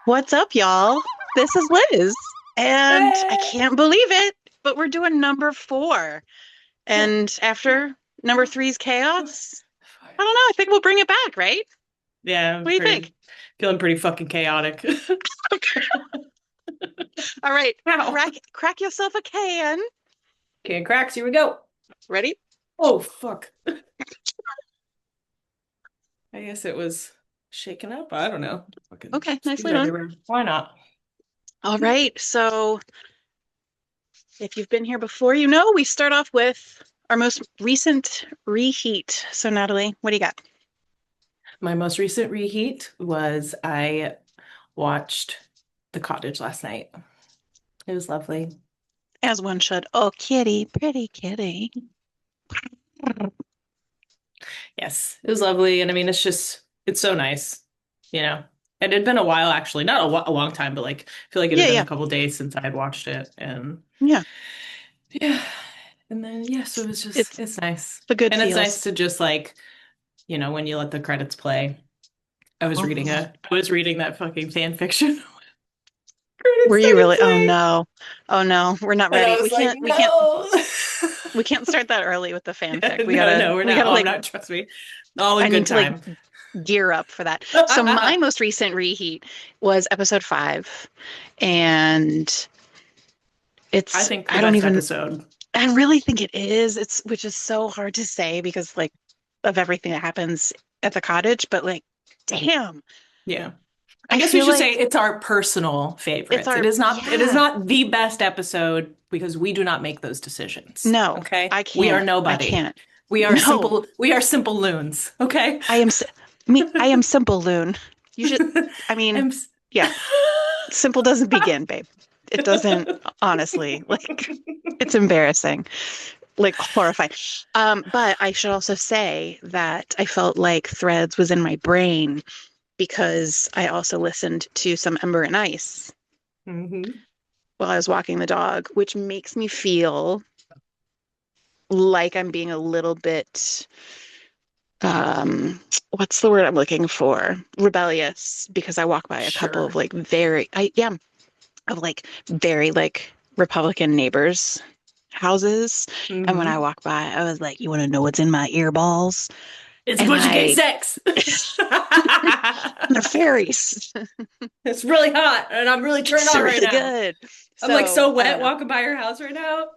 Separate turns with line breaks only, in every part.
What's up, y'all? This is Liz, and I
Hey.
can't believe it, but we're doing number four. And after number three's chaos, I don't know. I think we'll bring it back, right?
Yeah, I'm
What do you think?
feeling pretty fucking chaotic.
All right,
Ow.
crack yourself a can.
Can cracks, here we go.
Ready?
Oh, fuck. I guess it was shaken up. I don't know. Fucking
Okay,
spewed
nicely done.
everywhere. Why not?
All right, so if you've been here before, you know we start off with our most recent reheat. So, Natalie, what do you got?
My most recent reheat was I watched The Cottage last night. It was lovely.
As one should. Oh, kitty, pretty kitty.
Yes, it was lovely. And I mean, it's so nice, you know. It had been a while, actually, not a long time, but like, I feel like it had
Yeah,
been
yeah,
a couple days since I had watched it. And
yeah.
yeah. And then, yeah, so
It's
it's nice.
the good
And it's
feels.
nice to just like, when you let the credits play.
Oh.
I was reading that fucking fan fiction.
Were
Credits
you
started
really? Oh
playing.
no. Oh no, we're not
And I
ready.
was like,
We can't,
no.
we can't start that early with the fanfic.
No, no, we're
We
not.
gotta
Oh, I'm
like,
not, trust me. All
I
in
need
good
to like
time.
gear up for that. So my most recent reheat was episode 5. And
I
it's,
think the
I don't
best
even,
episode.
I really think it is. Which is so hard to say because like of everything that happens at the cottage, but like, damn,
Yeah. I
I
guess we
feel
should say
like
it's our personal
it's
favorites.
our,
It is
yeah,
not the best episode because we do not make those decisions.
no,
Okay?
I
We are
can't. I
nobody.
can't. No.
We are simple loons. Okay?
I am I am simple, Loon. You should, I mean,
I'm s-
yeah, simple doesn't begin, babe. It doesn't, honestly. Like, it's embarrassing, like horrifying. But I should also say that I felt like Threads was in my brain because I also listened to some Ember and Ice
Mhm.
while I was walking the dog, which makes me feel like I'm being a little bit what's the word I'm looking for? Rebellious because I walk by a couple of
Sure.
like very I yeah, of like very like Republican neighbors' houses. And when I
Hmm.
walk by, I was like, you want to know what's in my earballs?
It's a
And
bunch of gay
I
sex.
they're fairies.
It's really hot and I'm really turned
It's
on right
really
now.
good.
I'm like
So
so
I don't
wet
know.
walking by your house right now.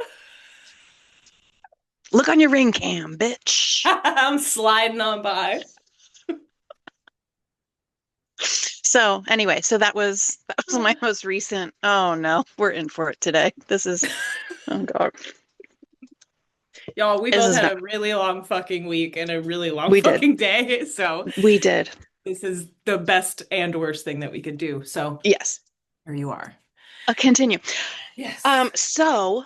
Look on your ring cam, bitch.
I'm sliding on by.
So anyway, so that was my most recent. Oh no, we're in for it today. This is oh God.
Y'all, we
This
both
is
had
not
a really long fucking week and a really long
we did.
fucking day. So
We did.
this is the best and worst thing that we could do. So
Yes.
here you are.
Continue.
Yes.
So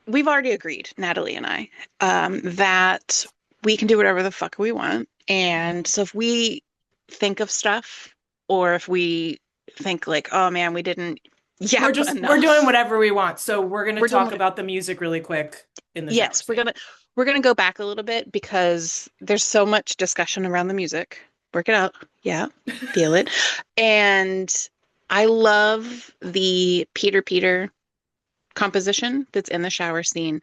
we've already agreed, Natalie and I, that we can do whatever the fuck we want. And so if we think of stuff, or if we think like, oh man, we didn't yap
We're doing
enough,
whatever we want. So we're gonna
we're doing
talk
what
about the music really quick in the shower
yes,
scene.
we're gonna go back a little bit because there's so much discussion around the music. Work it out. Yeah, feel it. And I love the Peter composition that's in the shower scene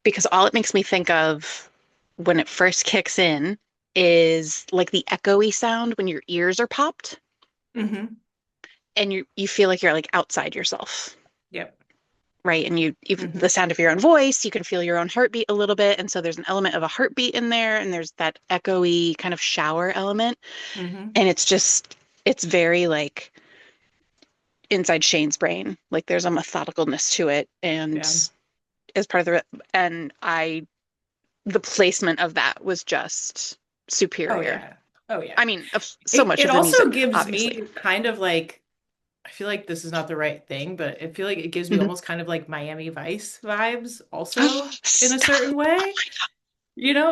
because all it makes me think of when it first kicks in is like the echoey sound when your ears are popped
Hmm.
and you feel like you're like outside yourself,
Yep.
right? And you
Hmm.
the sound of your own voice, you can feel your own heartbeat a little bit, and so there's an element of a heartbeat in there, and there's that echoey kind of shower element,
Hmm.
and it's very like inside Shane's brain, like there's a methodicalness to it, and
Yeah.
as part of the and I the placement of that was just
Oh
superior.
yeah. Oh yeah.
I mean, so much
It
of the
also
music,
gives
obviously.
me kind of like I feel like this is not the right thing, but I feel like it gives me
Mhm.
almost kind of like Miami Vice vibes
Oh,
also in a
stop.
certain way.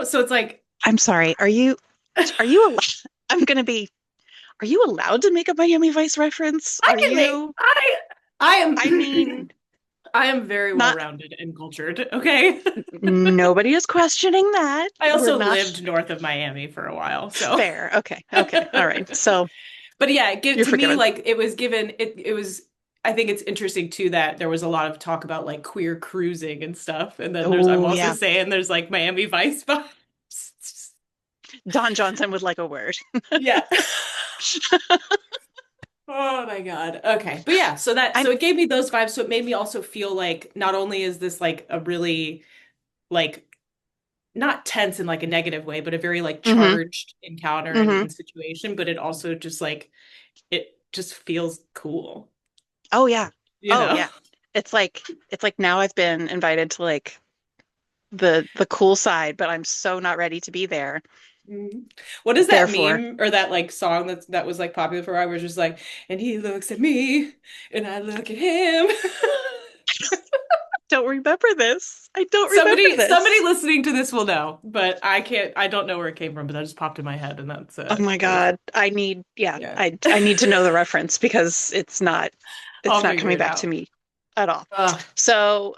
So it's like
I'm sorry. Are you allowed? I'm gonna be, are you allowed to make a Miami Vice reference?
I
Are
can make
you,
I am
I mean,
I am very well
not,
rounded and cultured, okay?
nobody is questioning that.
I
We're
also
not
lived north of Miami for a while, so
fair. Okay. Okay. All right. So,
But yeah,
You're
to me,
forgiven.
like it was given it was I think it's interesting too that there was a lot of talk about like queer cruising and stuff. And then I'm
Oh
also
yeah.
saying there's like Miami Vice vibes.
Don Johnson would like a word.
Yeah. Oh my God. Okay. But yeah,
I'm
so it gave me those vibes. So it made me also feel like not only is this like a really like not tense in like a negative way, but a very like
mm-hmm,
charged encounter
mm-hmm.
and situation, but it also just like it just feels cool,
Oh yeah.
you
Oh
know?
yeah. It's like now I've been invited to like the cool side, but I'm so not ready to be there.
Mhm. What is that
Therefore,
meme or that like song that was like popular for a while where it's just like, and he looks at me and I look at him.
don't remember this. I don't remember
Somebody
this.
listening to this will know, but I don't know where it came from, but that just popped in my head and
Oh my
that was
God. I need, yeah,
yeah.
I need to know the reference because it's
I'll
not
figure
coming
it
back to
out.
me at all.
Ugh.
So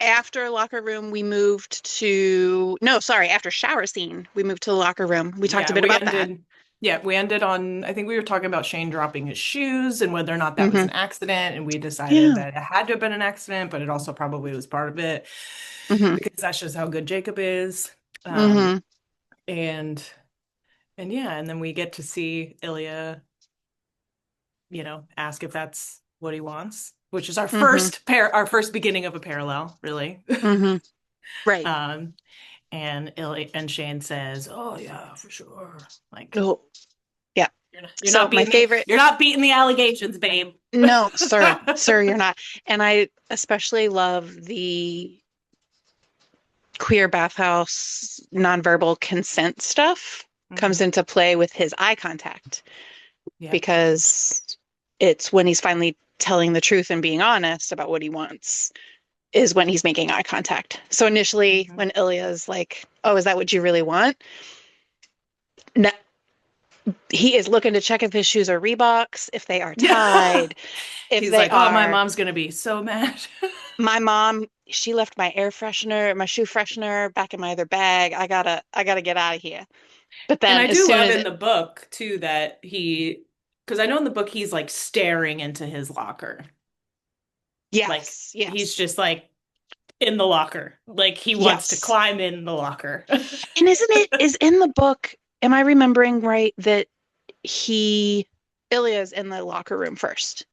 after locker room, we moved to, no, sorry, after shower scene, we moved to the locker room. We talked a
Yeah,
bit about that.
we ended on I think we were talking about Shane dropping his shoes and whether or not that was
Hmm.
an accident, and we decided
Yeah.
that it had to have been an accident, but it also probably was part of it
Hmm.
because that's just how good Jacob is. Um,
Hmm.
and yeah, and then we get to see Ilya, ask if that's what he wants, which is
Hmm.
our first beginning of a parallel, really.
Hmm. Right.
Um, and Ilya and Shane says, "Oh yeah, for sure." Like
Oh, yeah.
you're
So
not
my
beating the
favorite,
you're not beating the allegations, babe.
no, sir, you're not. And I especially love the queer bathhouse nonverbal consent stuff comes
Hmm.
into play with his eye contact
Yep.
because it's when he's finally telling the truth and being honest about what he wants is when he's making eye contact. So initially,
Hmm.
when Ilya's like, "Oh, is that what you really want?" No, he is looking to check if his shoes are Reeboks, if they are tied, if
He's
they
like, "Oh, my
are.
mom's gonna be so mad."
My mom, she left my air freshener, my shoe freshener back in my other bag. I gotta get out of here. But
And
then
I
as
do
soon
love
as
in
it,
the book too that because I know in the book he's like staring into his locker. Like
yes,
he's
yes,
just like in the locker. Like he wants to
yes.
climb in the locker.
And isn't it is in the book, am I remembering right that he Ilya's in the locker room first?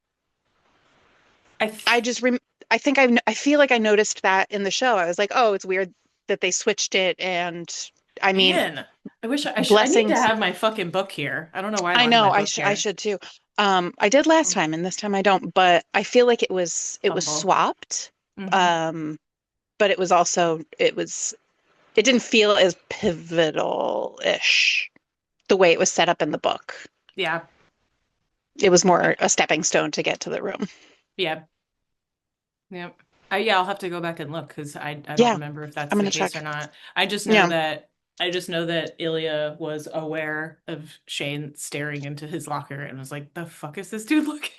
I
I just rem I think I feel like I noticed that in the show. I was like, "Oh, it's weird that they switched it." And I mean,
Man, I need to
blessings.
have my fucking book here. I don't know why I
I
don't have
know
my book
I
here.
should too. I did last time and this time I don't, but I feel like it was
Humble.
swapped.
Hmm.
Um, but it was also it didn't feel as pivotal-ish the way it was set up in the book.
Yeah.
It was more a stepping stone to get to the room.
Yeah. Yeah. Yeah, I'll have to go back and look because I don't
Yeah,
remember if
I'm
that's the
gonna
case or
check.
not.
Yeah.
I just know that Ilya was aware of Shane staring into his locker and was like, "The fuck is this dude looking?"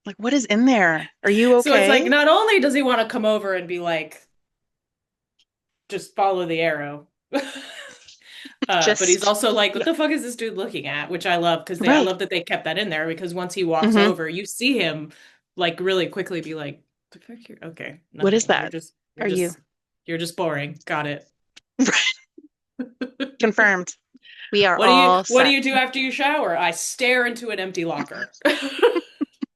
Like, what is in there? Are you
So it's like
okay?
not only does he want to come over and be like, just follow the arrow. But he's
Just
also like, what
yeah,
the fuck is this dude looking at? Which I love because I
right.
love that they kept that in there because once he walks
Hmm.
over, you see him like really quickly be like, the fuck here? Okay,
What is
nothing.
that? Are you
You're just boring. Got it.
confirmed? We are all
What do
set.
you do after you shower? I stare into an empty locker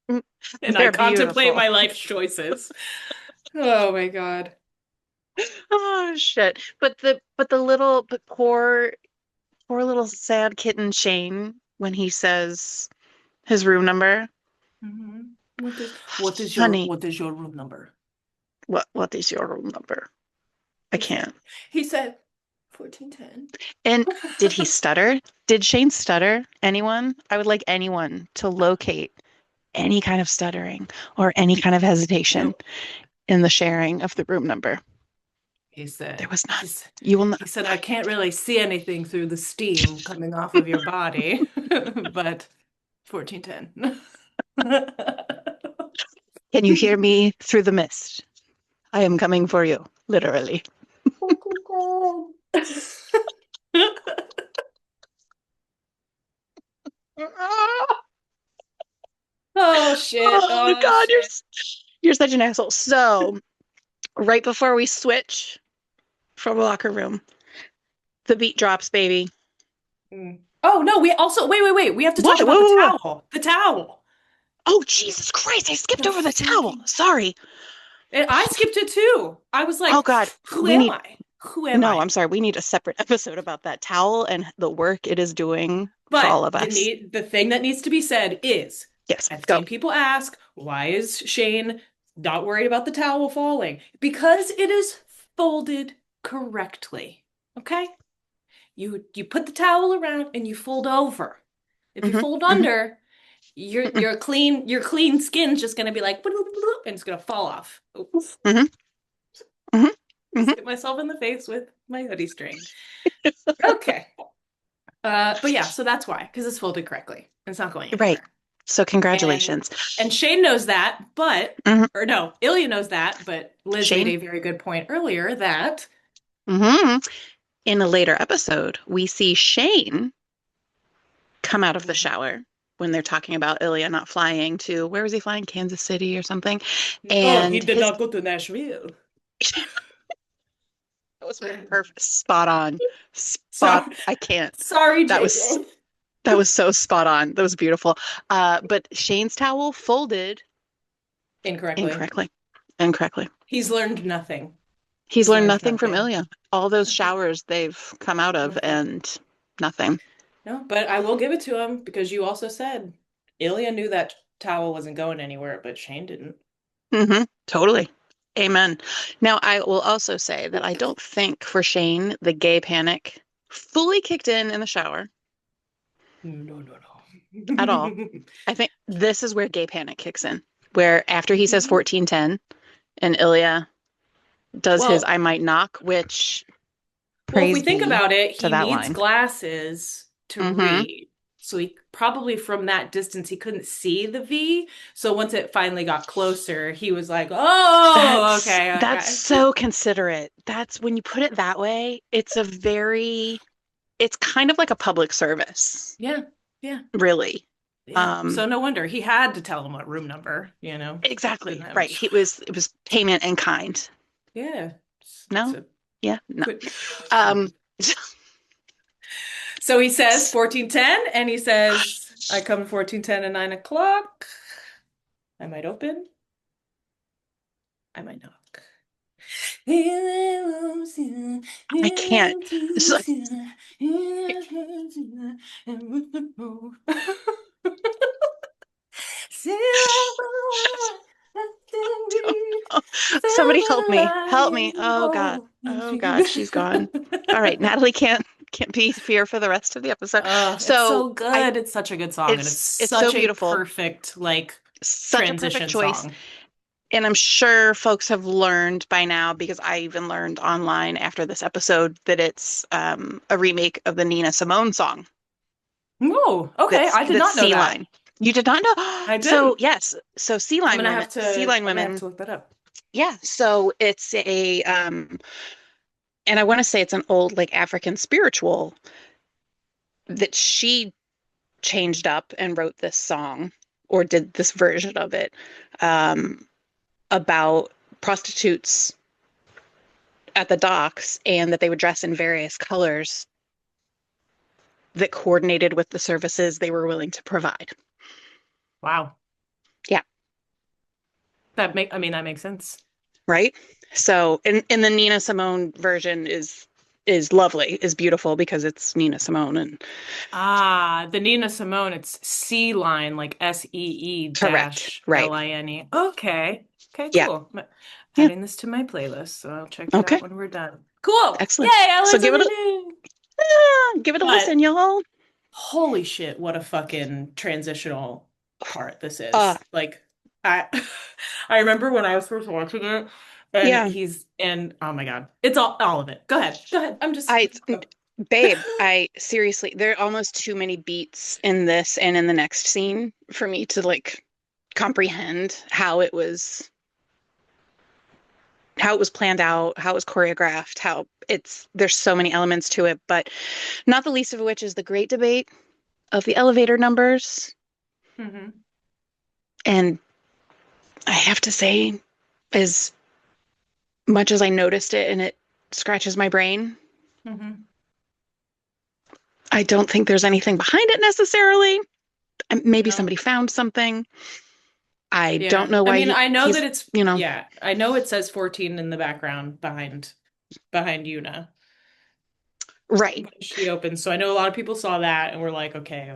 and I
They're
contemplate
beautiful.
my life choices. Oh my God.
Oh shit. But the little but poor little sad kitten Shane when he says his room number.
Mhm.
Honey,
what is your room number?
what is your room number? I
He said
can't.
he said 1410.
And did he stutter? Did Shane stutter? Anyone? I would like anyone to locate any kind of stuttering or any kind of hesitation
Nope.
in the sharing of the room number.
He
There
said,
was none. You will not.
he said, I can't really see anything through the steam coming off of your body, but 1410.
Can you hear me through the mist? I am coming for you, literally.
shit.
Oh
Oh
God,
shit.
you're such an asshole. So right before we switch from locker room, the beat drops, baby.
Mm. Oh no, we also wait. We have to talk
What? Whoa,
about the
whoa, whoa.
towel. The towel.
Oh, Jesus Christ, I skipped
The
over the towel.
fucking
Sorry.
and I skipped it too. I was
Oh
like,
God,
who
we
am
need
I? Who am
no,
I?
I'm sorry. We need a separate episode about that towel and the work it is doing for
But
all of us.
the thing that needs to be said is
Yes,
I've
go.
seen people ask, why is Shane not worried about the towel falling? Because it is folded correctly. Okay? You put the towel around and you fold over. If you
Hmm.
fold
Hmm.
under, your clean skin's just gonna be like bloop, bloop, bloop, and it's gonna fall off. Oops.
Hmm. Hmm.
Just
Hmm.
hit myself in the face with my hoodie string. Okay. But yeah, so that's why, because it's folded correctly. It's not going
Right.
anywhere.
So
And
congratulations.
and Shane knows that, but
Hmm.
or no, Ilya knows that, but Liz made
Shane.
a very good point earlier that
Hmm. In a later episode, we see Shane come out of the shower when they're talking about Ilya not flying to, where was he flying? Kansas City or something.
oh, he
And
did
his
not go to Nashville.
that was perfect, spot on. Spot.
Sorry,
I can't.
sorry,
That was
JJ.
that was so spot on. That was beautiful. But Shane's towel folded
Incorrectly.
incorrectly. Incorrectly.
He's learned nothing.
He's
He's
learned
learned
nothing from
nothing.
Ilya. All those
Nothing.
showers they've come out of
Nothing.
and nothing.
No, but I will give it to him because you also said Ilya knew that towel wasn't going anywhere, but Shane didn't.
Totally. Amen. Now, I will also say that I don't think for Shane, the gay panic fully kicked in the shower
No, no,
at all.
no.
I think this is where gay panic kicks in, where after he says 1410 and Ilya does his
Well,
I might knock, which
well, if we
praise
think
be
about it,
to
he
that
needs
line.
glasses to
Hmm.
read. So he probably from that distance he couldn't see the V. So once it finally got closer, he was like, "Oh, okay,
That's
okay."
so considerate. That's when you put it that way, it's kind of like a public service,
Yeah, yeah,
really.
yeah.
Um,
So no wonder he had to tell him what room number, you know. Couldn't
exactly,
have
right.
a
It was payment in kind.
yeah.
No?
So
Yeah, no.
quit.
Um,
So he says 1410 and he says, I come 1410 and 9 o'clock. I might open. I might knock.
I can't. This is like, somebody help me. Help me. Oh God. Oh God, she's gone. All right, Natalie can't be here for the rest of the episode.
It's
So
so
I
good. It's such a good song, and it's
it's so
such a
beautiful.
perfect like
Such a perfect
transition
choice.
song.
And I'm sure folks have learned by now because I even learned online after this episode that it's a remake of the Nina Simone song.
Oh, okay. I did
That's
not know
Sea
that.
Line. You did not know?
I
So
didn't.
yes, so Sea Line
I'm gonna have
Women.
to look that up.
Yeah, so it's a and I want to say it's an old like African spiritual that she changed up and wrote this song or did this version of it um about prostitutes at the docks and that they would dress in various colors that coordinated with the services they were willing to provide.
Wow.
Yeah,
That makes sense.
right? So, in the Nina Simone version is lovely, is beautiful because it's Nina Simone and
Ah, the Nina Simone, it's C line, like SEE
correct,
dash
right.
LINE. Okay. Okay,
Yeah,
cool.
yeah.
Adding this to my playlist, so I'll check it
Okay,
out when we're done. Cool. Yay,
excellent.
I
So
learned something new.
give it a
But
listen, y'all.
holy shit, what a fucking transitional part this
Uh,
is. Like I I remember when I was first watching it and
yeah.
and oh my God. It's all of it. Go ahead. Go ahead. I'm just
I
go.
Babe, I seriously, there are almost too many beats in this and in the next scene for me to like comprehend how it was planned out, how it was choreographed, how it's there's so many elements to it, but not the least of which is the great debate of the elevator numbers.
Mhm.
And I have to say, as much as I noticed it and it scratches my brain,
Hmm.
I don't think there's anything behind it necessarily. Maybe
No.
somebody found something. I don't
Yeah.
know
I
why
mean, I know that
he's,
it's,
you know,
yeah, I know it says 14 in the background behind Yuna
right,
when she opens. So I know a lot of people saw that and were like, okay,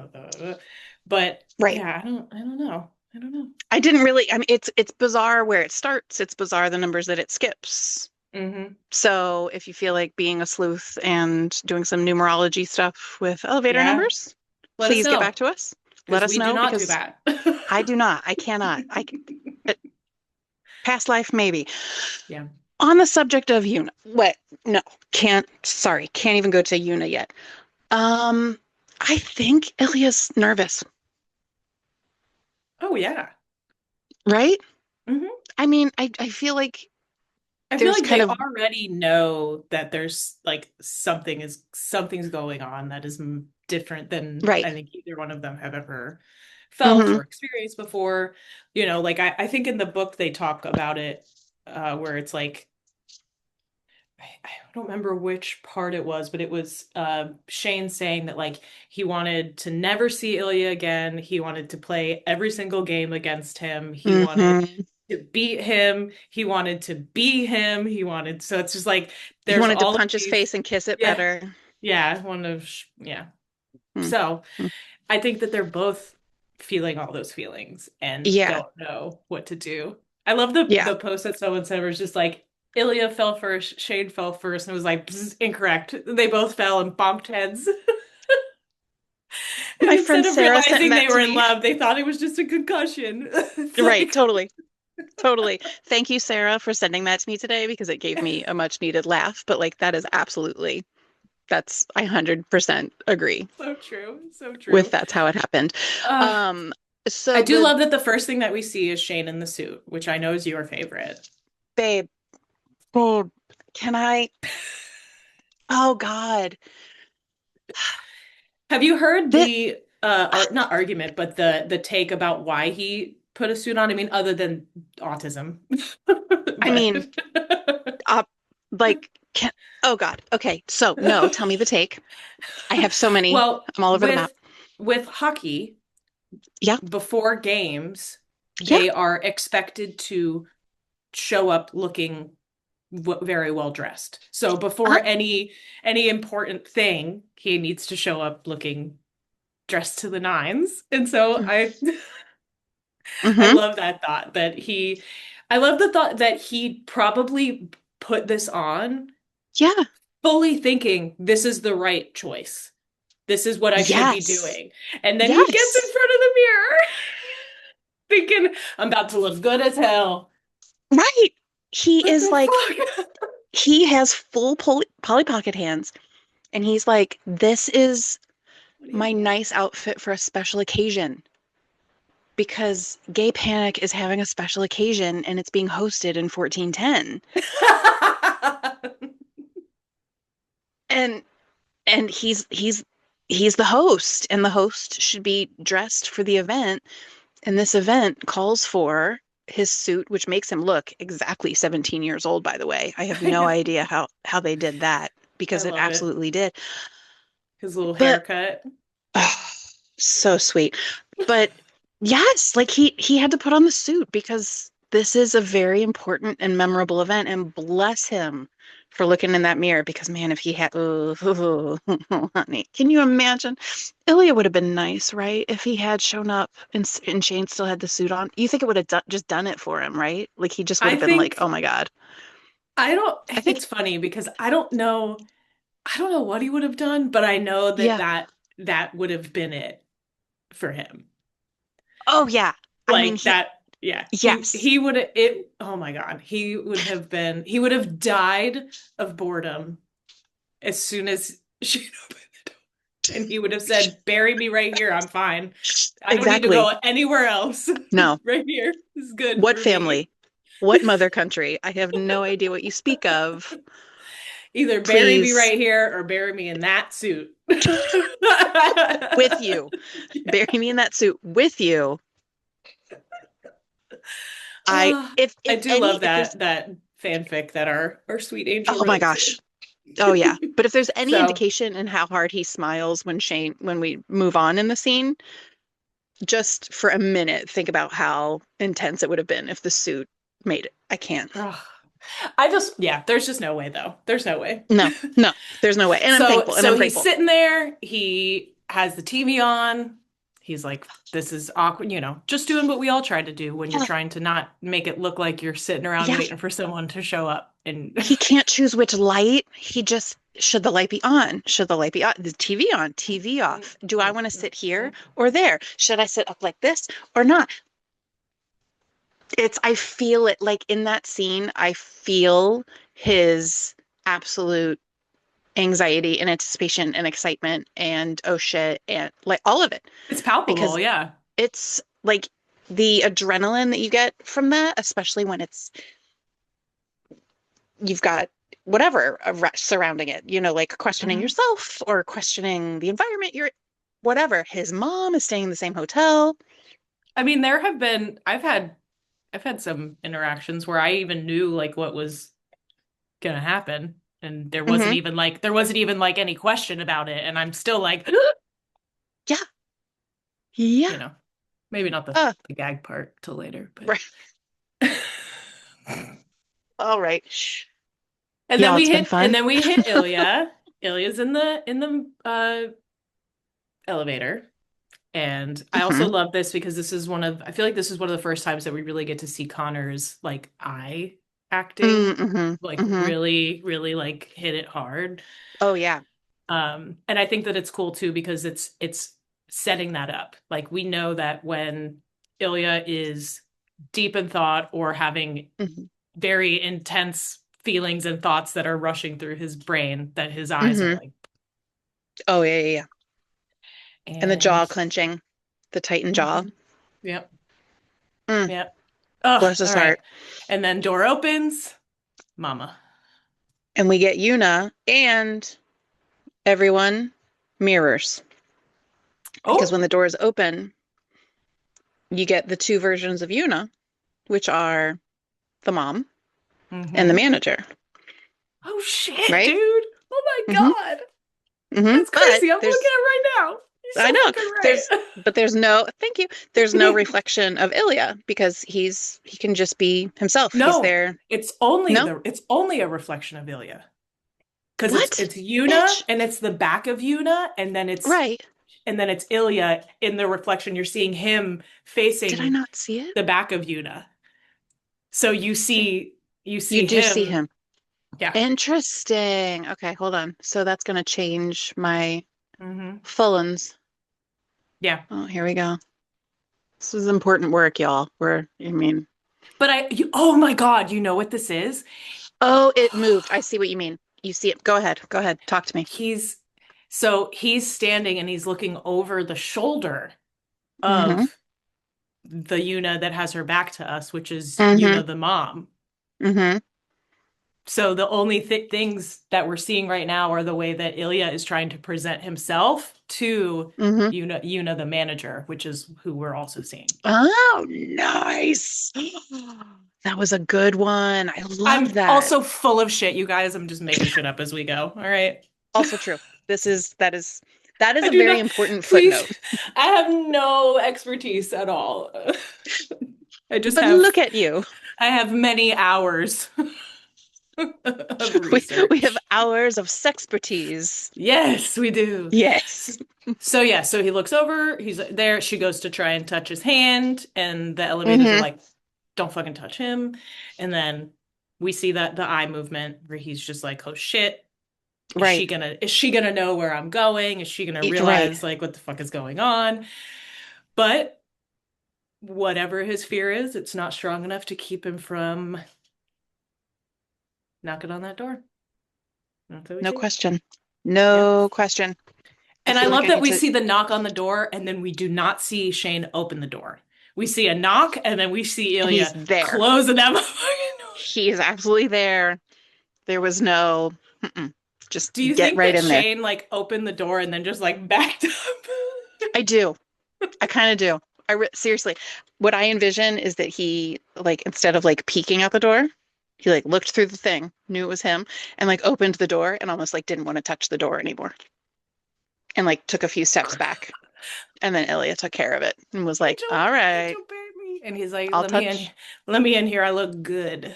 but
right.
yeah, I don't know. I don't know.
I didn't really, I mean, it's bizarre where it starts. It's bizarre the numbers that it skips.
Hmm.
So if you feel like being a sleuth and doing some numerology stuff with elevator
Yeah.
numbers,
Let us
please get
know
back to us. Let
because
us
we do
know
not do
because
that.
I do not. I cannot. Uh, past life, maybe.
Yeah.
On the subject of Una, what? No, can't. Sorry, can't even go to Una yet. Um, I think Ilya's nervous,
Oh, yeah.
right?
Hmm.
I mean, I feel like
I feel
there's
like
kind
they
of
already know that there's like something's going on that is different than
right.
I think either one of them have ever felt
Hmm.
or experienced before. You know, like I think in the book they talk about it where it's like I don't remember which part it was, but it was Shane saying that like he wanted to never see Ilya again. He wanted to play every single game against him. He wanted
Hmm.
to beat him. He wanted to be him. He wanted, so it's just like
He
there's
wanted to
all of
punch his
these,
face and kiss it
yeah,
better.
yeah, one of, yeah.
Hmm.
So
Hmm.
I think that they're both feeling all those feelings and
Yeah,
don't know what to do. I love the
yeah.
post that someone said was just like Ilya fell first, Shane fell first, and it was like "Bzz, incorrect. They both fell and bumped heads. And
My
instead
friend
of
Sarah sent
realizing
that
they
to
were in
me.
love, they thought it was just a concussion. It's
Right,
like,
totally. Totally. Thank you, Sarah, for sending that to me today because it gave me a much needed laugh. But like that is absolutely that's I 100% agree
so true, so
with
true.
that's how it happened.
Uh,
Um,
I
so
do
the
love that the first thing that we see is Shane in the suit, which I know is your favorite.
babe, babe, can I? Oh God,
Have you heard
that
the art not argument, but the take about why he put a suit on? I mean, other than autism.
I
But
mean, uh, like, can, oh God. Okay, so no, tell me the take. I have so many.
well,
I'm all over the map.
with hockey,
Yeah,
before games,
yeah,
they are expected to show up looking very well dressed. So
uh,
before any important thing, he needs to show up looking dressed to the nines. And so I
mm-hmm.
love that thought that he, I love the thought that he probably put this on
Yeah,
fully thinking this is the right choice. This is what I should be
yes,
doing. And then he gets in
yes,
front of the mirror thinking, I'm about to look good as hell.
right. He
What
is
the
like
fuck?
he has full Polly Pocket hands, and he's like, "This is
What are you
my
doing?
nice outfit for a special occasion." Because Gay Panic is having a special occasion and it's being hosted in 1410. And and he's the host and the host should be dressed for the event and this event calls for his suit which makes him look exactly 17 years old by the way. I have
I
no
know.
idea how they did that
I
because it
love it.
absolutely did.
His little
But
haircut.
oh, so sweet. But yes, like he had to put on the suit because this is a very important and memorable event. And bless him for looking in that mirror because man, if he had, oh, honey, can you imagine? Ilya would have been nice, right? If he had shown up and Shane still had the suit on. You think it would have just done it for him, right? Like he just would
I
have been like,
think
oh my God.
I don't
I think,
it's funny because I don't know what he would have done, but I know that
yeah.
that would have been it for him.
Oh yeah. I mean,
Like that, yeah.
yes.
He would have it oh my God. He would have died of boredom as soon as she opened the door. And he would have said, "Bury me right here. I'm fine. I don't need to
Exactly.
go anywhere else.
No.
Right here is good
What
for me."
family? What mother country? I have no idea what you speak of.
Either bury me
Please,
right here or bury me in that suit.
with you.
Yeah.
Bury me in that suit with you.
I do love
if there's,
that fanfic that our sweet angel
oh my
wrote too.
gosh. Oh yeah. But if there's any
So,
indication in how hard he smiles when we move on in the scene, just for a minute, think about how intense it would have been if the suit made it. I can't.
ugh. I just, yeah, there's just no way though. There's no way.
No, no, there's no way. And I'm
So,
thankful and I'm
so he's
grateful.
sitting there. He has the TV on. He's like, this is awkward, just doing what we all try to do when you're
Yeah.
trying to not make it look like you're sitting around
Yeah.
waiting for someone to show up. And
He can't choose which light. He just, should the light be on? Should the light be on? The TV on, TV off. Do I want to sit here or there? Should I sit up like this or not? I feel it like in that scene, I feel his absolute anxiety and anticipation and excitement and oh shit and like all of it
it's palpable,
because
yeah.
it's like the adrenaline that you get from that, especially when you've got whatever surrounding it, like questioning
Mhm.
yourself or questioning the environment whatever. His mom is staying in the same hotel.
I mean, I've had some interactions where I even knew like what was gonna happen, and
Hmm.
there wasn't even like any question about it, and I'm still like,
Yeah. Yeah.
you know, maybe not
uh
the gag part till later, but
right. All right.
and then
Y'all, it's been fun.
we hit Ilya. Ilya's in the elevator. And I also
Hmm.
love this because I feel like this is one of the first times that we really get to see Connor's like eye acting,
Mm-hmm.
like
Hmm.
really, really like hit it hard.
Oh yeah.
And I think that it's cool too because it's setting that up. Like we know that when Ilya is deep in thought or having
Hmm.
very intense feelings and thoughts that are rushing through his brain, that his eyes are
Hmm.
like,
Oh yeah, yeah, yeah. And the jaw
and
clenching, the tightened jaw.
mhm, yep,
Mm,
yep. Oh,
bless his
all right.
heart.
And then door opens, Mama.
And we get Yuna and everyone mirrors because
Oh,
when the doors open, you get the two versions of Yuna, which are the mom and the
mm-hmm.
manager,
Oh shit,
right?
dude. Oh my
Hmm.
God.
Hmm.
That's
But
crazy. I'm looking at
there's,
it right now. You're
I
so
know
fucking
there's,
right.
but thank you. There's no reflection of Ilya because he can just be himself. He's
No,
there. No,
it's only a reflection of Ilya. Because
what,
it's Yuna
bitch?
and it's the back of Yuna,
Right.
and then it's Ilya in the reflection. You're seeing him
Did I
facing
not see it?
the back of Yuna. So
See,
you
you
see
do see
him.
him.
Yeah.
Interesting. Okay, hold on. So that's going to change my
Hmm.
Fullens.
Yeah.
Oh, here we go. This is important work, y'all. I mean,
But oh my God, you know what this is?
oh, it moved. I see what you mean. You see it. Go ahead. Go ahead. Talk to me.
He's he's standing and he's looking over the shoulder
Mm-hmm.
of the Yuna that has her back to us, which is
Mm-hmm.
Yuna the mom.
Mm-hmm.
So the only things that we're seeing right now are the way that Ilya is trying to present himself to
Mm-hmm.
Yuna the manager, which is who we're also seeing.
Oh, nice. That was a good one. I love
I'm
that.
also full of shit, you guys. I'm just making shit up as we go. All right.
Also true. That is
I
a
do
very
not,
important
please,
footnote.
I have no expertise at all. I just
But look at you.
I have many hours of
We have
research.
hours of sexpertise.
Yes, we do.
Yes.
So yeah, so he looks over, he's there, she goes to try and touch his hand, and the elevators are
Mm-hmm.
like, don't fucking touch him. And then we see that the eye movement where he's just like, oh shit,
Right.
is she gonna know where I'm going? Is she gonna
Right.
realize like what the fuck is going on? But whatever his fear is, it's not strong enough to keep him from knocking on that door. That's what we
No
see.
question.
Yep.
No question. I
And I
feel like
love
I
that
need
we
to.
see the knock on the door, and then we do not see Shane open the door. We see a knock, and then we see
And he's
Ilya
there.
closing that motherfucking door.
He is absolutely there. There was no, mm-mm. Just
Do you
get
think
right
that
in there.
Shane like opened the door and then just like backed up?
I do. I kind of do. Seriously, what I envision is that he like instead of like peeking out the door, he like looked through the thing, knew it was him, and like opened the door and almost like didn't want to touch the door anymore, and like took a few steps back, and then Ilya took care of it and was like,
Angel,
"All right,
Angel baby. And he's like,
I'll touch.
let me in here. I look good.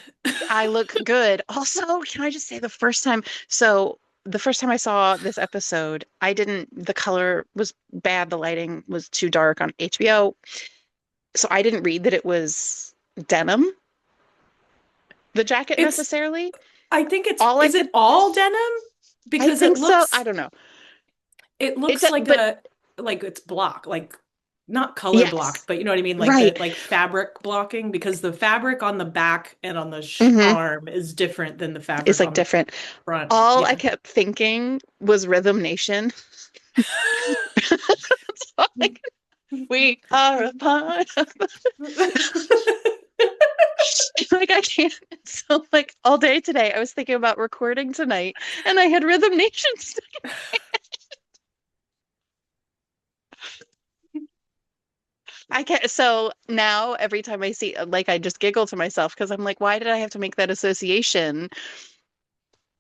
I look good." Also, can I just say the first time I saw this episode, the color was bad, the lighting was too dark on HBO. So I didn't read that it was denim, the jacket
It's,
necessarily.
I think
All I
is
could,
it all denim?
I
Because
think so. I don't know.
it
It,
looks like
but
like it's block, like not color blocked,
yes,
but you know what I mean? Like
right.
the like fabric blocking, because the fabric on the back and on the
Hmm.
arm is different than the
It's
fabric
like
on the
different.
front.
All I
Yeah.
kept thinking was Rhythm Nation. So, like, we are a part of like I can't. So like all day today, I was thinking about recording tonight, and I had Rhythm Nation stuck. I can't. So now every time I see, like, I just giggle to myself because I'm like, why did I have to make that association?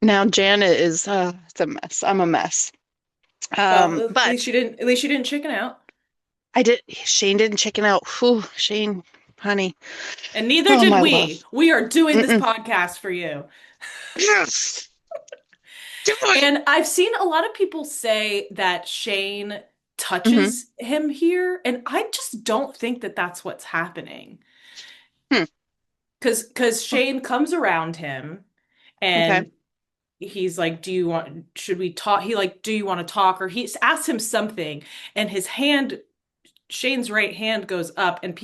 Now Janet is, it's a mess. I'm a mess.
Well,
But
at least you didn't chicken out.
I did. Shane didn't chicken out. Whew, Shane, honey.
And neither
Oh
did
my
we.
love.
We are doing this
Mm-mm.
podcast for you.
Yes, do it.
And I've seen a lot of people say that Shane
Hmm.
touches him here, and I just don't think that that's what's happening.
Hmm.
Because Shane comes around him
Okay.
and he's like, "Do you want, should we talk?" He like, "Do you want to talk?" Or he asks him something, and his hand, Shane's right hand goes up, and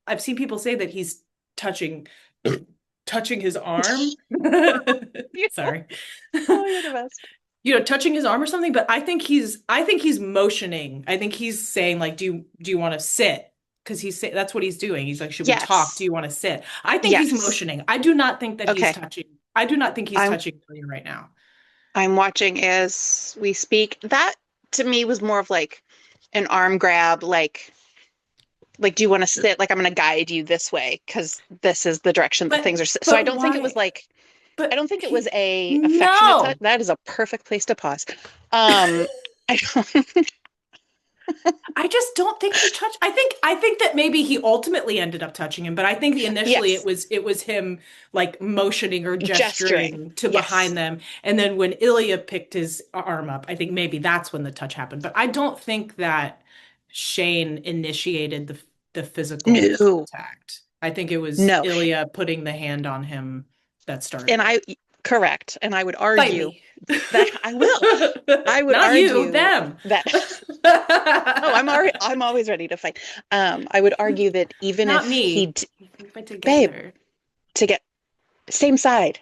I've seen people say that he's touching touching his arm.
You-
Sorry.
Oh, you're the best.
Touching his arm or something, but I think he's motioning. I think he's saying like, do you want to sit? Because that's what he's doing. He's like, should we talk? Do
Yes.
you want to sit? I think he's
Yes.
motioning. I do not think that he's
Okay.
touching. I do not think he's
I'm
touching Ilya right now.
I'm watching as we speak. That to me was more of like an arm grab, like do you want to sit? Like I'm going to guide you this way because this is the direction that things are. So I
But
don't think it was
why?
like I
But
don't think it was a affectionate touch.
no.
That is a perfect place to pause. Um, I don't.
I just don't think he touched. I think that maybe he ultimately ended up touching him, but I think initially
Yes,
it was him like motioning or
gesturing.
gesturing to
Yes.
behind them. And then when Ilya picked his arm up, I think maybe that's when the touch happened. But I don't think that Shane initiated the physical
No,
contact. I think it was
no.
Ilya putting the hand on him that
And
started it.
I correct. And I would
Fight
argue
me.
that I will. I would
Not you,
argue
them.
that oh, I'm always ready to fight. I would argue that even
Not
if
me. We fight
babe,
together.
to get same side,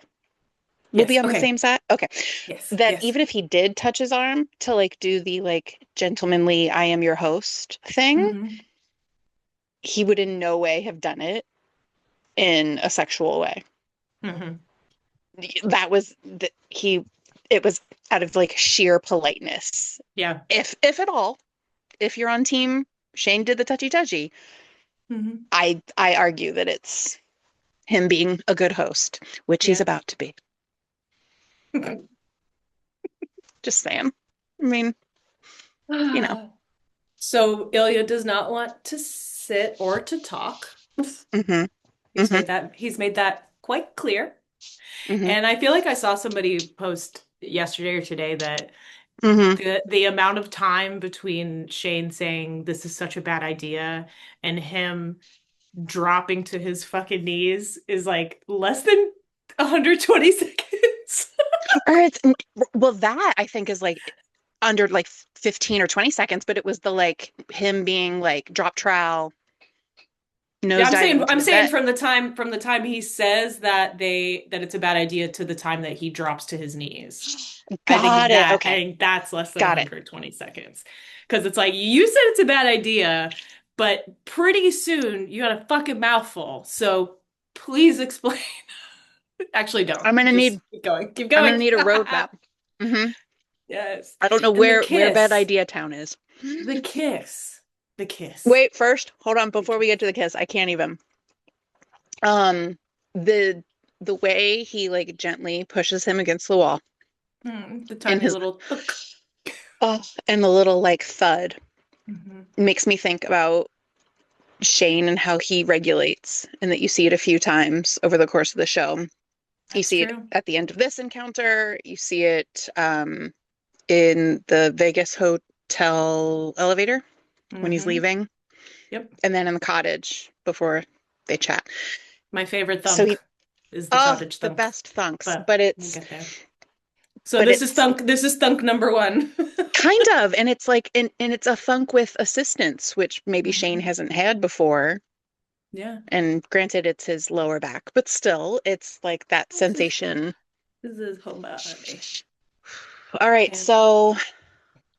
we'll be
Yes.
on the
Okay.
same side. Okay.
Yes.
That
Yes.
even if he did touch his arm to like do the like gentlemanly I am your host thing,
Hmm.
he would in no way have done it in a sexual way.
Hmm.
That was that he it was out of like sheer politeness.
Yeah.
If at all, if you're on team Shane did the touchy touchy,
Hmm.
I argue that it's him being a good host, which he's
Yeah.
about to be. Just saying. I mean, you know.
So Ilya does not want to sit or to talk.
Hmm. Hmm.
He's made that quite clear.
Hmm.
And I feel like I saw somebody post yesterday or today that
Hmm.
the amount of time between Shane saying this is such a bad idea and him dropping to his fucking knees is like less than 120 seconds.
Or it's well, that I think is like under like 15 or 20 seconds, but it was the like him being like drop trowel,
Yeah,
nose diving into
I'm
the
saying
bed.
from the time he says that that it's a bad idea to the time that he drops to his knees.
Got it.
I
Okay.
think that's less than
Got it.
120 seconds. Because it's like you said it's a bad idea, but pretty soon you got a fucking mouthful. So please explain. Actually, don't.
I'm gonna
Just
need
keep going. Keep
I'm gonna
going.
need a roadmap. Hmm.
Yes.
I don't know
And the
where Bad
kiss.
Idea Town is.
The kiss. The kiss.
Wait, first, hold on,
The
before we get to
kiss.
the kiss, I can't even. Um, the the way he like gently pushes him against the wall
The
and
tiny
his
little look.
oh, and the little like thud
Hmm.
makes me think about Shane and how he regulates, and that you see it a few times over the course of the show. You
That's
see it
true.
at the end of this encounter. You see it in the Vegas hotel elevator when he's
Hmm.
leaving,
Yep.
and then in the cottage before they chat.
My favorite
So
thunk
he,
is the
oh,
cottage
the
thunk,
best thunks,
but we'll get there. So
but
this is
it's
thunk. This is thunk number one.
kind of, and it's like, and it's a thunk with assistance, which maybe Shane
Hmm.
hasn't had before.
Yeah.
And granted, it's his lower back, but still, it's like that
This is
sensation.
this is homebody.
All right,
And
so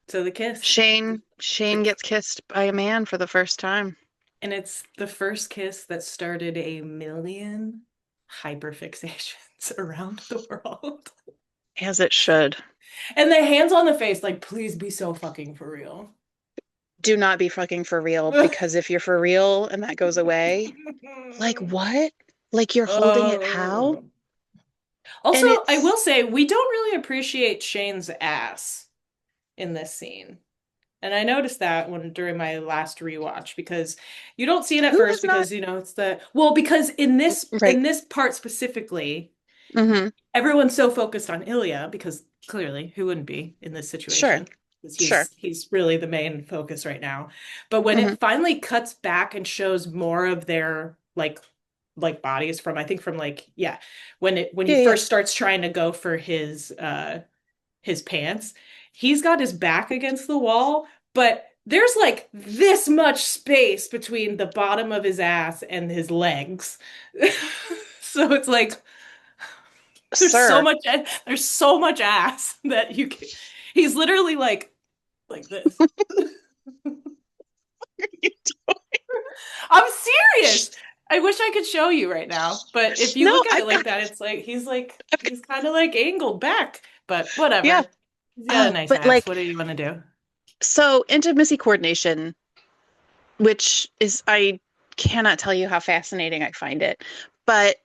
so the kiss.
Shane
The,
gets kissed by a man for the first time,
and it's the first kiss that started a million hyperfixations around the world.
as it should.
And the hands on the face, like, please be so fucking for real.
Do not be fucking for real, because if you're for real and that goes away, like what? Like you're holding it how?
Oh. Also,
And
I will
it's
say we don't really appreciate Shane's ass in this scene. And I noticed that when during my last rewatch because you don't see it at
who
first
has not
because it's the well because
right.
in this part specifically
Mm-hmm.
everyone's so focused on Ilya because clearly who wouldn't be in this
Sure,
situation because
sure.
he's really the main focus right now. But when
Mm-hmm.
it finally cuts back and shows more of their like bodies from I think from like yeah when he
Yeah, yeah.
first starts trying to go for his pants, he's got his back against the wall, but there's like this much space between the bottom of his ass and his legs. So it's like
Sir,
there's so much ass that he's literally like this. I'm serious. I wish I could show you right now, but if you
no,
look at
I've
it like
got,
that, it's like
I've got
he's kind of like angled back, but
yeah.
whatever. He's got a nice
But
ass. What
like,
do you want to do?
so intimacy coordination, which is, I cannot tell you how fascinating I find it. But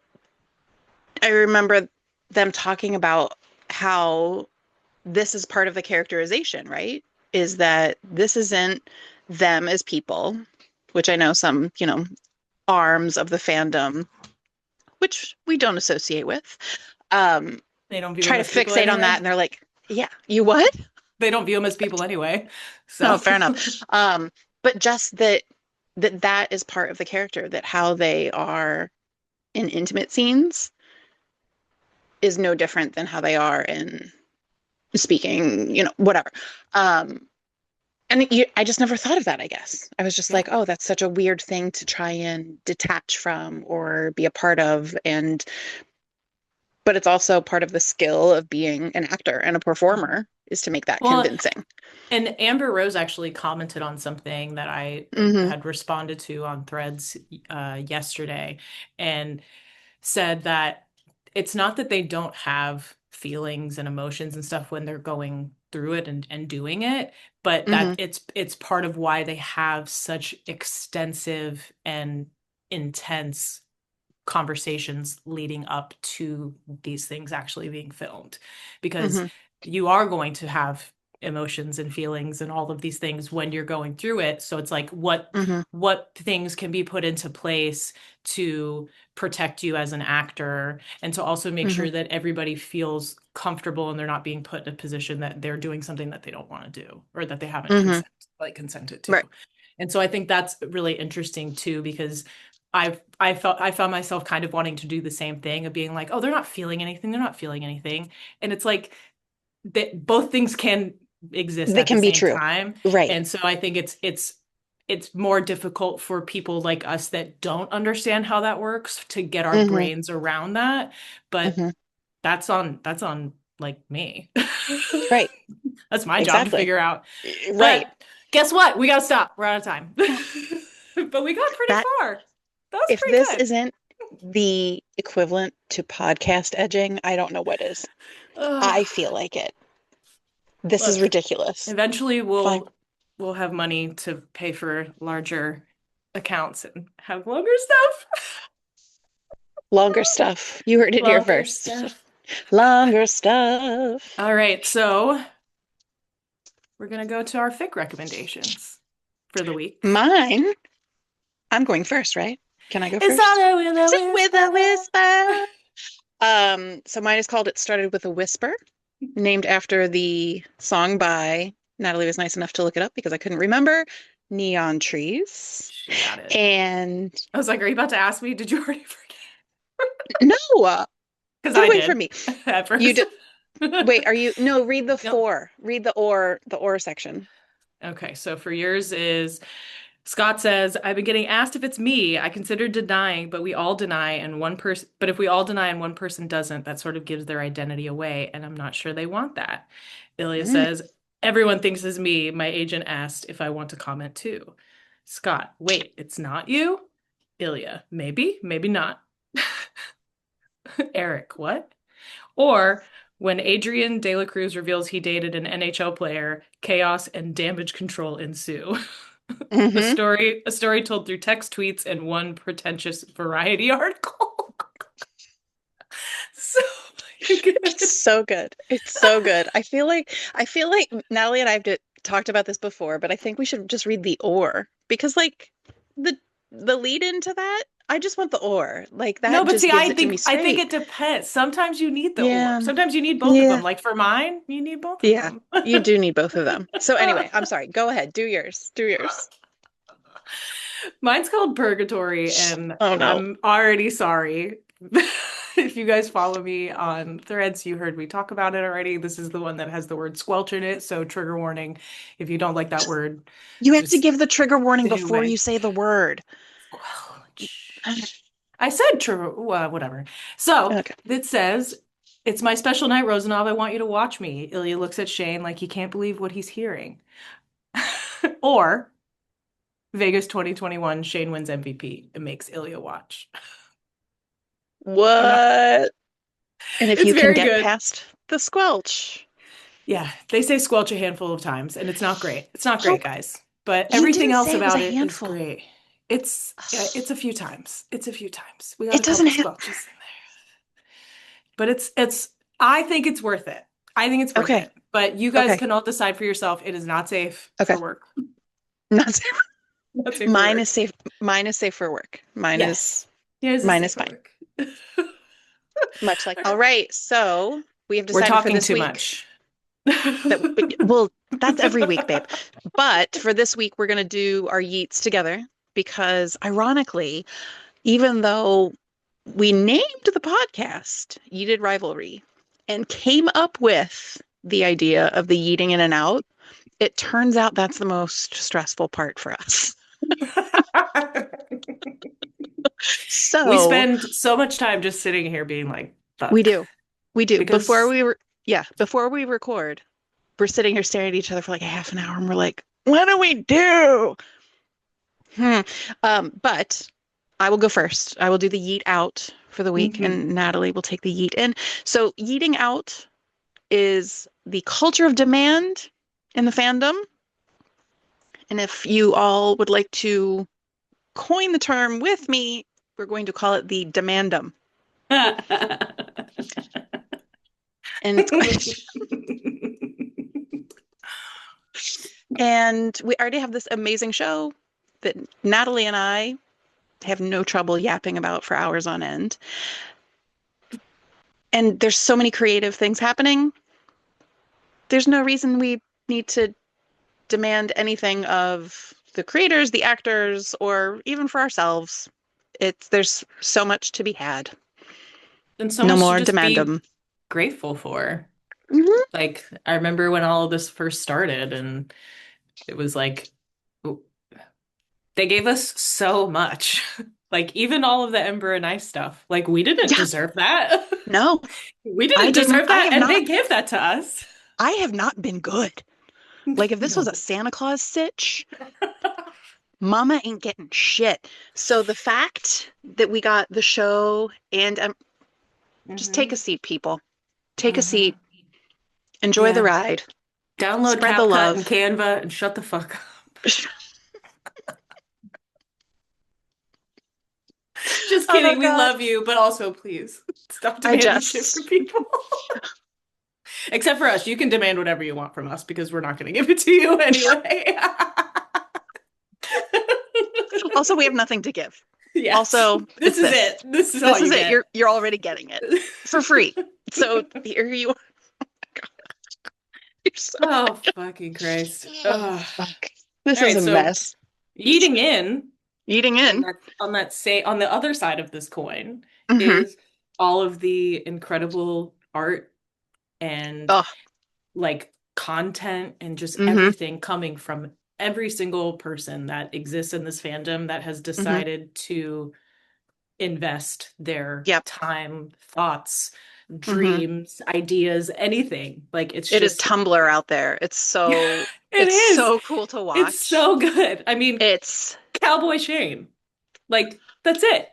I remember them talking about how this is part of the characterization, right? Is that this isn't them as people, which I know some, arms of the fandom, which we don't associate with, um,
They don't view
try
him
to
as people
fixate on that.
anyway.
And they're like, yeah, you what?
They don't view him as people anyway. So
No, fair enough. But just that is part of the character, that how they are in intimate scenes is no different than how they are in speaking, whatever. Um, I just never thought of that, I guess. I was just
yeah.
like, oh, that's such a weird thing to try and detach from or be a part of. But it's also part of the skill of being an actor and a performer, is to make that
Well,
convincing.
and Amber Rose actually commented on something that I
Hmm.
had responded to on Threads yesterday and said that it's not that they don't have feelings and emotions and stuff when they're going through it and doing it, but
Hmm.
that it's part of why they have such extensive and intense conversations leading up to these things actually being filmed because
Hmm.
you are going to have emotions and feelings and all of these things when you're going through it, so it's like
Hmm.
what things can be put into place to protect you as an actor and to also make
Hmm.
sure that everybody feels comfortable and they're not being put in a position that they're doing something that they don't want to do or that they haven't
Hmm.
consented to.
Right.
And so I think that's really interesting too because I found myself kind of wanting to do the same thing of being like, oh, they're not feeling anything, they're not feeling anything. And it's like that both things can exist
That
at the
can be
same
true.
time.
Right.
And so I think it's more difficult for people like us that don't understand how that works to get our
Hmm.
brains around that. But
Hmm.
that's on like me.
Right.
That's my job to
Exactly.
figure out.
Right.
But guess what? We got to stop. We're out of time. But we got pretty
That
far. That was
if
pretty
this
good.
isn't the equivalent to podcast edging, I don't know what is.
Ugh.
I feel like it. This is
Look,
ridiculous.
eventually
Fine.
we'll have money to pay for larger accounts and have longer stuff.
Longer stuff. You heard it here
Longer
first.
stuff.
Longer stuff.
All right, so we're gonna go to our fic recommendations for the week.
Mine. I'm going first, right? Can I go
It's
first?
all with a
So with a
whisper.
whisper. So mine is called It Started with a Whisper, named after the song by Natalie was nice enough to look it up because I couldn't remember. Neon Trees.
She got it.
And
I was like, are you about to ask me? Did you already forget?
no,
Because
get
I
away from
did
me.
at
You
first.
did. Wait, are you? No, read the
Nope.
four. Read the or section.
Okay, so for yours is Scott says, I've been getting asked if it's me. I consider denying, but we all deny and one person, but if we all deny and one person doesn't, that sort of gives their identity away, and I'm not sure they want that. Ilya
Mm.
says, everyone thinks it's me. My agent asked if I want to comment too. Scott, wait, it's not you? Ilya, maybe, maybe not. Eric, what? Or when Adrian Dela Cruz reveals he dated an NHL player, chaos and damage control ensue.
Hmm.
A story told through text tweets and one pretentious variety article. So good.
It's so good. It's so good. I feel like Natalie and I have talked about this before, but I think we should just read the or because like the the lead into that, I just want the or. Like
No,
that
but
just
see,
gives it to me
I think
straight.
it depends. Sometimes you need the or.
Yeah.
Sometimes you need both of them.
Yeah.
Like for mine, you need both of
Yeah.
them.
You do need both of them. So anyway, I'm sorry. Go ahead. Do yours. Do yours.
Mine's called Purgatory, and
Oh no.
I'm already sorry. If you guys follow me on Threads, you heard me talk about it already. This is the one that has the word squelch in it, so trigger warning. If you don't like that word,
You have to
just
give the trigger warning
stay
before you
away.
say the word.
Squelch. I said trigger, whatever. So
Okay.
it says, it's my special night, Rozanov. I want you to watch me. Ilya looks at Shane like he can't believe what he's hearing. Or Vegas 2021, Shane wins MVP. It makes Ilya watch. I'm not,
What? And if
it's
you can
very
get
good.
past the squelch.
Yeah, they say squelch a handful of times, and it's not great. It's not
Oh,
great, guys. But
you
everything
didn't
else
say it was a
about it is
handful.
great. Yeah, it's a few times. It's a few times. We got
It
a
doesn't
couple
have.
squelches in there. But it's I think it's worth it. I think it's worth
Okay.
it. But you guys
Okay.
can all decide for yourself. It is not safe for
Okay.
work.
Not safe.
Not safe for
Mine is
work.
safe. Mine is safe for work.
Yes. Yours is
Mine
safe
is
for
fine.
work.
Much like. All right. So we have
We're
decided for
talking
this
too
week
much.
that well, that's every week, babe. But for this week, we're gonna do our yeets together because ironically, even though we named the podcast Yeeted Rivalry and came up with the idea of the yeeting in and out, it turns out that's the most stressful part for us.
We
So
spend so much time just sitting here being like,
we
fuck.
do. We do. Before
Because
we were, yeah, before we record, we're sitting here staring at each other for like a half an hour and we're like, what do we do? Hmm. But I will go first. I will do the yeet out for the week
Mhm.
and Natalie will take the yeet in. So yeeting out is the culture of demand in the fandom. And if you all would like to coin the term with me, we're going to call it the demandum. And it's going to, and we already have this amazing show that Natalie and I have no trouble yapping about for hours on end. And there's so many creative things happening. There's no reason we need to demand anything of the creators, the actors, or even for ourselves. There's so much to be had.
And so
No
much to
more
just
demand
be
them.
grateful for.
Hmm.
Like, I remember when all of this first started, and it was like, they gave us so much. Like, even all of the Ember and Ice stuff. Like, we didn't
Yeah,
deserve that.
no,
We
I
didn't
didn't.
deserve that, and they gave that to us.
I have not been good. Like if this was a
No.
Santa Claus sitch, Mama ain't getting shit. So the fact that we got the show and just take
Hmm.
a seat, people. Take a
Hmm.
seat. Enjoy the
Yeah,
ride.
Download
Spread the
CapCut and
love.
Canva and shut the fuck up. Just
Oh
kidding. We
God.
love you, but also please stop
I
demanding shit from
just
people. Except for us. You can demand whatever you want from us because we're not going to give it to you anyway.
also we have nothing to give.
Yes.
Also,
This
it's
is
this.
it. This is all
This is
you
it.
get.
You're already getting it for free. So here you are. You're so
Oh, fucking Christ.
oh,
Ugh.
fuck. This
All
is
right,
a
so
mess.
eating in
Eating
on
in.
that say on the other side of this coin
Mm-hmm.
is all of the incredible art and
Oh.
like content and just
Mm-hmm.
everything coming from every single person that exists in this fandom that has
Mm-hmm.
decided to invest their
Yep.
time, thoughts,
Mm-hmm.
dreams, ideas, anything. Like it's
It is
just
Tumblr out there.
it
It's
is.
so cool to
It's
watch.
so good. I mean,
It's
Cowboy Shane. Like that's it.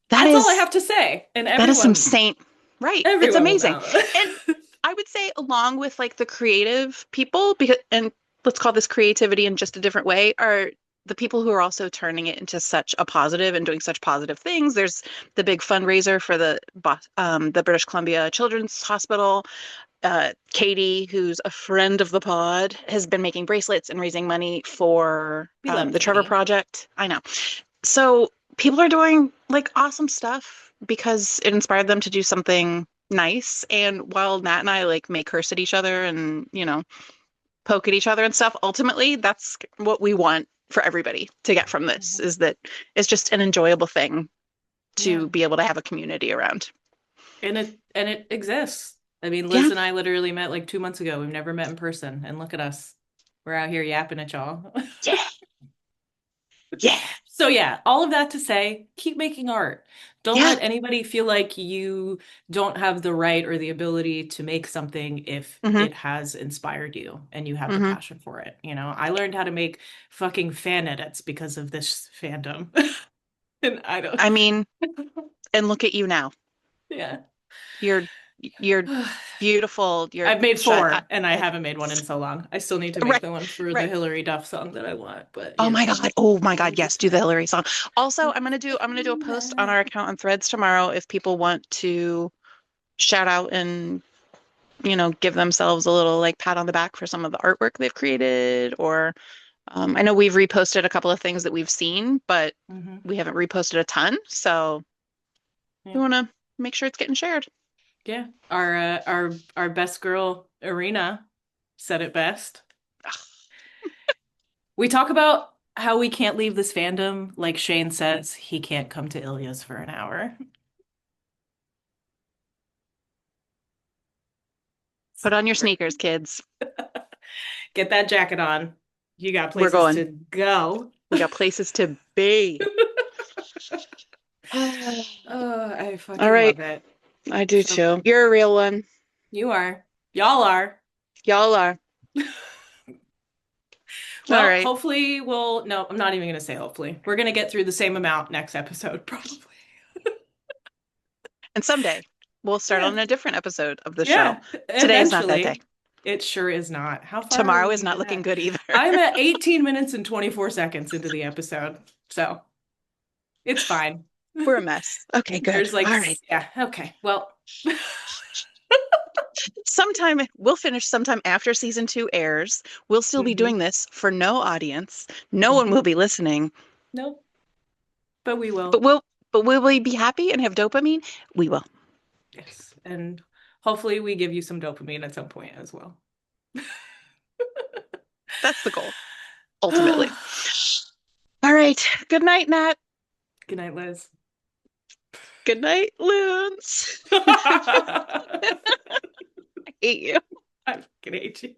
that
That's all I
is
have to say. And
that is some saint. Right. It's
everyone will
amazing.
know.
And I would say along with like the creative people, because and let's call this creativity in just a different way, are the people who are also turning it into such a positive and doing such positive things. There's the big fundraiser for the British Columbia Children's Hospital. Katie, who's a friend of the pod, has been making bracelets and raising money for
We love
the Trevor
Katie.
Project. I know. So people are doing like awesome stuff because it inspired them to do something nice. And while Nat and I like may curse at each other and, poke at each other and stuff, ultimately that's what we want for everybody to get from this
Mhm.
is that it's just an enjoyable thing
Yeah.
to be able to have a community around.
And it exists. I mean,
Yeah.
Liz and I literally met like 2 months ago. We've never met in person, and look at us. We're out here yapping at y'all.
Yeah. Yeah.
So yeah, all of that to say, keep making art. Don't
Yeah.
let anybody feel like you don't have the right or the ability to make something if
Hmm.
it has inspired you and you have the
Hmm.
passion for it. You know, I learned how to make fucking fan edits because of this fandom. And I don't.
I mean, and look at you now.
Yeah.
You're you're beautiful. You're
I've made
shut.
four and I
I-
haven't made one in so long. I still need to make
right,
the one for the
right.
Hillary Duff song that I want, but
Oh
you
my
know,
God. Oh my
we'll
God. Yes,
get
do the
there.
Hillary song. Also,
We'll
I'm gonna do a
get
post on
there.
our account on Threads tomorrow if people want to shout out and give themselves a little like pat on the back for some of the artwork they've created. Or I know we've reposted a couple of things that we've seen, but
Hmm.
we haven't reposted a ton. So we
Yeah.
want to make sure it's getting shared.
Yeah. Our best girl Arena said it best. We talk about how we can't leave this fandom, like Shane says, he can't come to Ilya's for an hour.
Put on your sneakers, kids.
Get that jacket on. You got
We're
places
going.
to go.
We got places to be.
Oh, I
All
fucking
right.
love it.
I do
So
too. You're a real one.
you are. Y'all are.
Y'all are. All
Well,
right.
hopefully we'll, no, I'm not even going to say hopefully. We're going to get through the same amount next episode, probably.
And someday we'll start
Yeah.
on a different episode of the show.
Yeah.
Today is not that day.
Eventually. It sure is not. How far are
Tomorrow
we
is not
even
looking
at?
good either.
I'm at 18 minutes and 24 seconds into the episode. So it's fine.
We're a mess. Okay, good.
There's like,
All right.
yeah, okay. Well,
Sometime we'll finish sometime after season 2 airs. We'll still be
mhm,
doing this for no audience. No one will
mhm.
be listening,
Nope, but we
but
will.
will we be happy and have dopamine? We will.
Yes. And hopefully we give you some dopamine at some point as well.
That's the goal, ultimately. All right. Good night, Nat.
Good night, Liz.
Good night, Loons.
I
I hate you.
fucking hate you.